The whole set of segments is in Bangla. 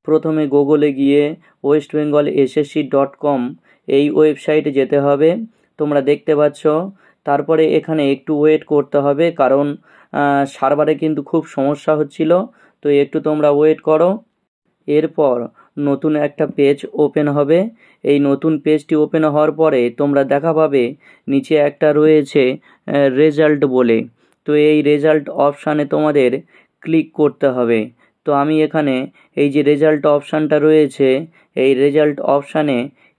প্রথমে গুগলে গিয়ে westbengalssc.com এই ওয়েবসাইটে যেতে হবে। তোমরা দেখতে পাচ্ছ। তারপরে এখানে একটু ওয়েট করতে হবে, কারণ সার্ভারে কিন্তু খুব সমস্যা হচ্ছিল, তো একটু তোমরা ওয়েট করো। এরপর নতুন একটা পেজ ওপেন হবে। এই নতুন পেজটি ওপেন হওয়ার পরে তোমরা দেখা পাবে নিচে একটা রয়েছে রেজাল্ট বলে। তো এই রেজাল্ট অপশানে তোমাদের ক্লিক করতে হবে। তো আমি এখানে এই যে রেজাল্ট অপশানটা রয়েছে, এই রেজাল্ট অপশানে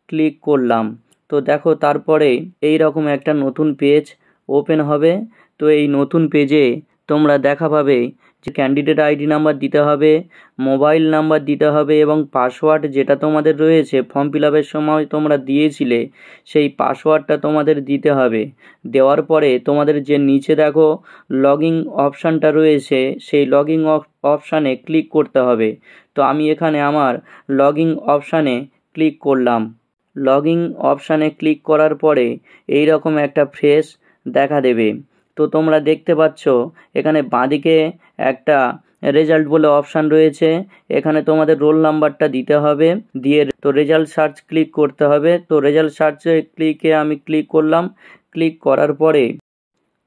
ক্লিক করলাম। তো দেখো তারপরে এই রকম একটা নতুন পেজ ওপেন হবে। তো এই নতুন পেজে তোমরা দেখা পাবে যে ক্যান্ডিডেট আইডি নাম্বার দিতে হবে, মোবাইল নাম্বার দিতে হবে এবং পাসওয়ার্ড যেটা তোমাদের রয়েছে ফর্ম ফিল আপের সময় তোমরা দিয়েছিলে সেই পাসওয়ার্ডটা তোমাদের দিতে হবে। দেওয়ার পরে তোমাদের যে নিচে দেখো লগইন অপশানটা রয়েছে, সেই লগইন অপশানে ক্লিক করতে হবে। তো আমি এখানে আমার লগইন অপশানে ক্লিক করলাম। লগইন অপশানে ক্লিক করার পরে এই রকম একটা ফ্রেশ দেখা দেবে। তো তোমরা দেখতে পাচ্ছ এখানে বাঁদিকে একটা রেজাল্ট বলে অপশান রয়েছে। এখানে তোমাদের রোল নাম্বারটা দিতে হবে, দিয়ে তো রেজাল্ট সার্চ ক্লিক করতে হবে। তো রেজাল্ট সার্চে আমি ক্লিক করলাম। ক্লিক করার পরে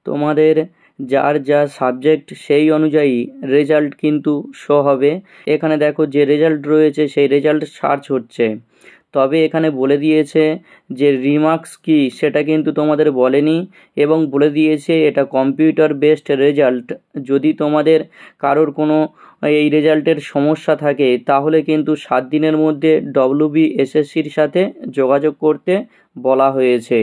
তোমাদের যার যা সাবজেক্ট সেই অনুযায়ী রেজাল্ট কিন্তু শো হবে। এখানে দেখো যে রেজাল্ট রয়েছে সেই রেজাল্ট সার্চ হচ্ছে। তবে এখানে বলে দিয়েছে যে রিমার্কস কি সেটা কিন্তু তোমাদের বলেনি, এবং বলে দিয়েছে এটা কম্পিউটার বেসড রেজাল্ট। যদি তোমাদের কারোর কোনো এই রেজাল্টের সমস্যা থাকে তাহলে কিন্তু 7 দিনের মধ্যে WBSSCর সাথে যোগাযোগ করতে বলা হয়েছে।